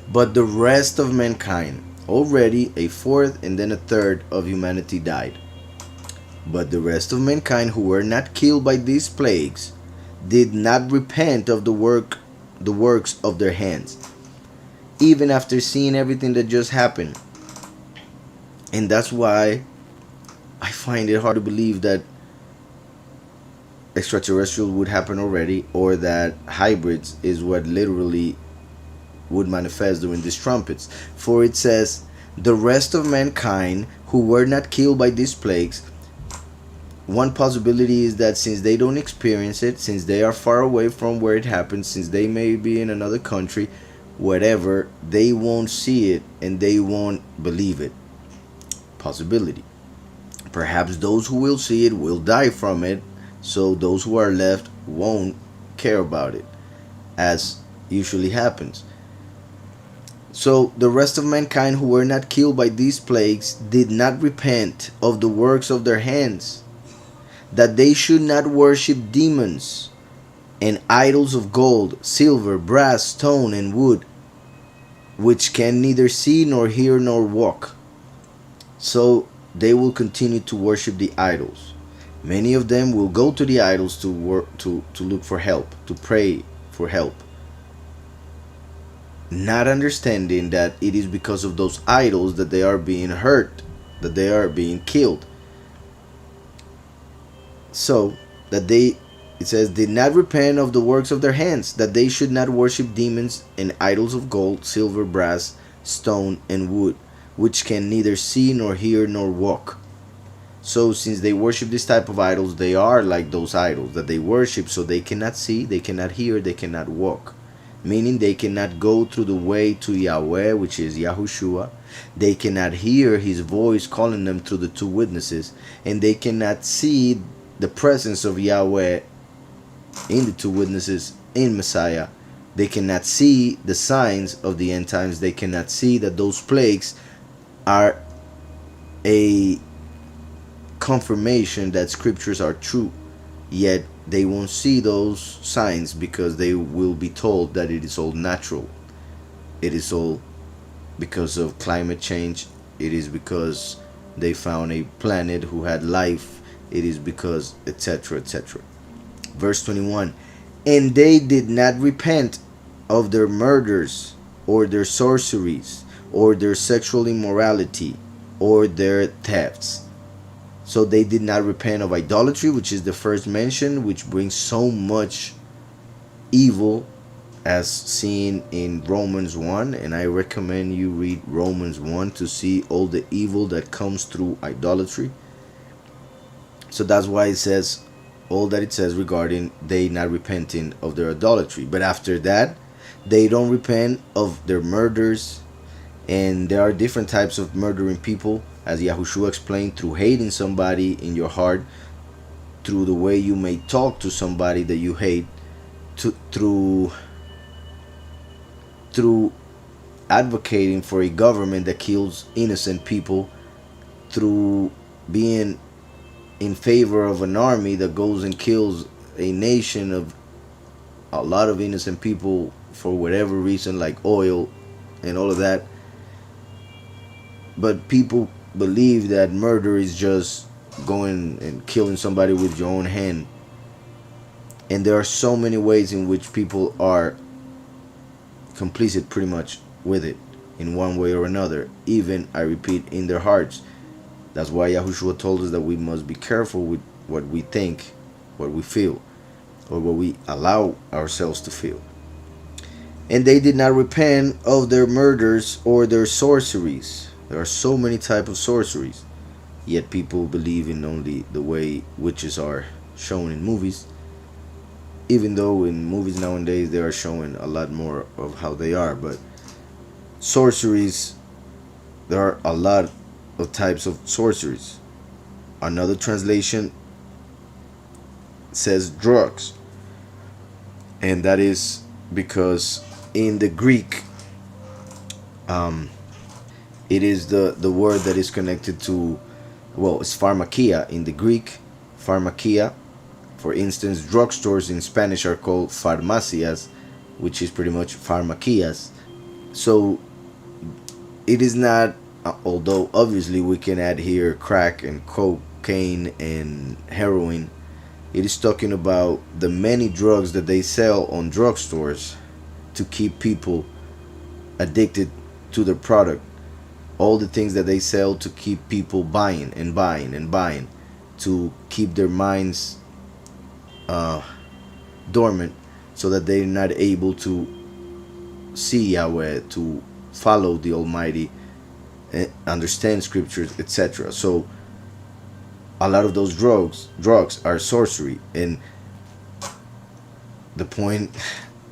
But the rest of mankind, already a fourth and then a third of humanity died. But the rest of mankind who were not killed by these plagues did not repent of the works of their hands, even after seeing everything that just happened. And that's why I find it hard to believe that extraterrestrial would happen already, or that hybrids is what literally would manifest during these trumpets. For it says, the rest of mankind who were not killed by these plagues. One possibility is that since they don't experience it, since they are far away from where it happens, since they may be in another country, whatever, they won't see it and they won't believe it. Possibility. Perhaps those who will see it will die from it, so those who are left won't care about it, as usually happens. So the rest of mankind who were not killed by these plagues did not repent of the works of their hands, that they should not worship demons and idols of gold, silver, brass, stone, and wood, which can neither see nor hear nor walk. So they will continue to worship the idols. Many of them will go to the idols to look for help, to pray for help, not understanding that it is because of those idols that they are being hurt, that they are being killed. So that they, it says, did not repent of the works of their hands, that they should not worship demons and idols of gold, silver, brass, stone, and wood, which can neither see nor hear nor walk. So since they worship this type of idols, they are like those idols that they worship, so they cannot see, they cannot hear, they cannot walk. Meaning they cannot go through the way to Yahweh, which is Yahushua. They cannot hear his voice calling them through the two witnesses, and they cannot see the presence of Yahweh in the two witnesses in Messiah. They cannot see the signs of the end times. They cannot see that those plagues are a confirmation that scriptures are true. Yet they won't see those signs because they will be told that it is all natural. It is all because of climate change. It is because they found a planet who had life. It is because etc., etc. Verse 21. And they did not repent of their murders or their sorceries or their sexual immorality or their thefts. So they did not repent of idolatry, which is the first mention, which brings so much evil, as seen in Romans 1. And I recommend you read Romans 1 to see all the evil that comes through idolatry. So that's why it says all that it says regarding they not repenting of their idolatry. But after that, they don't repent of their murders. And there are different types of murdering people, as Yahushua explained, through hating somebody in your heart, through the way you may talk to somebody that you hate, through advocating for a government that kills innocent people, through being in favor of an army that goes and kills a nation of a lot of innocent people for whatever reason, like oil and all of that. But people believe that murder is just going and killing somebody with your own hand. And there are so many ways in which people are complicit pretty much with it in one way or another, even, I repeat, in their hearts. That's why Yahushua told us that we must be careful with what we think, what we feel, or what we allow ourselves to feel. And they did not repent of their murders or their sorceries. There are so many types of sorceries, yet people believe in only the way witches are shown in movies, even though in movies nowadays they are showing a lot more of how they are. But sorceries, there are a lot of types of sorceries. Another translation says drugs, and that is because in the Greek, it is the word that is connected to, well, it's pharmakia in the Greek. Pharmakia, for instance, drugstores in Spanish are called farmacias, which is pretty much pharmakias. So it is not, although obviously we can add here crack and cocaine and heroin. It is talking about the many drugs that they sell on drugstores to keep people addicted to the product. All the things that they sell to keep people buying and buying and buying, to keep their minds uh, dormant, so that they're not able to see Yahweh, to follow the Almighty, understand scriptures, etc. So a lot of those drugs are sorcery, and the point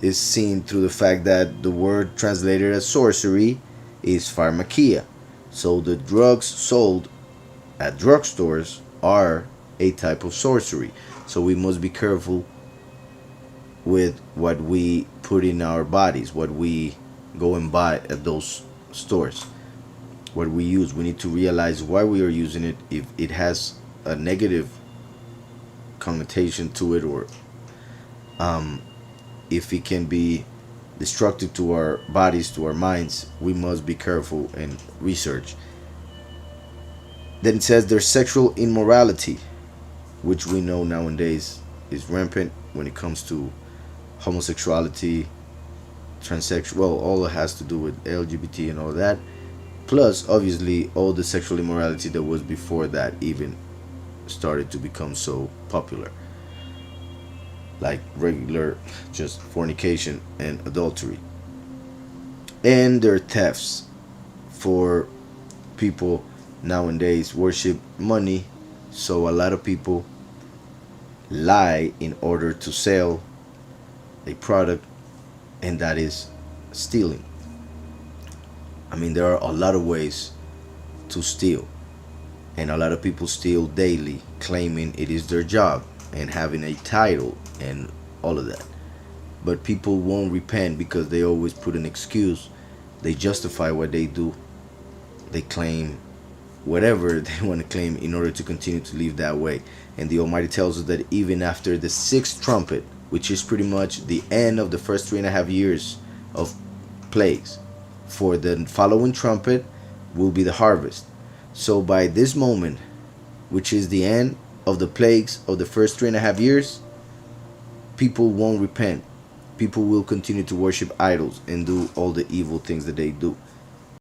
is seen through the fact that the word translated as sorcery is pharmakia. So the drugs sold at drugstores are a type of sorcery. So we must be careful with what we put in our bodies, what we go and buy at those stores, what we use. We need to realize why we are using it, if it has a negative connotation to it, or if it can be destructive to our bodies, to our minds. We must be careful and research. Then it says there's sexual immorality, which we know nowadays is rampant when it comes to homosexuality, transsexual, well, all it has to do with LGBT and all that. Plus, obviously, all the sexual immorality that was before that even started to become so popular, like regular just fornication and adultery. And there are thefts, for people nowadays worship money, so a lot of people lie in order to sell a product, and that is stealing. I mean, there are a lot of ways to steal, and a lot of people steal daily, claiming it is their job and having a title and all of that. But people won't repent because they always put an excuse. They justify what they do. They claim whatever they want to claim in order to continue to live that way. And the Almighty tells us that even after the sixth trumpet, which is pretty much the end of the first 3.5 years of plagues, for the following trumpet will be the harvest. So by this moment, which is the end of the plagues of the first 3.5 years, people won't repent. People will continue to worship idols and do all the evil things that they do.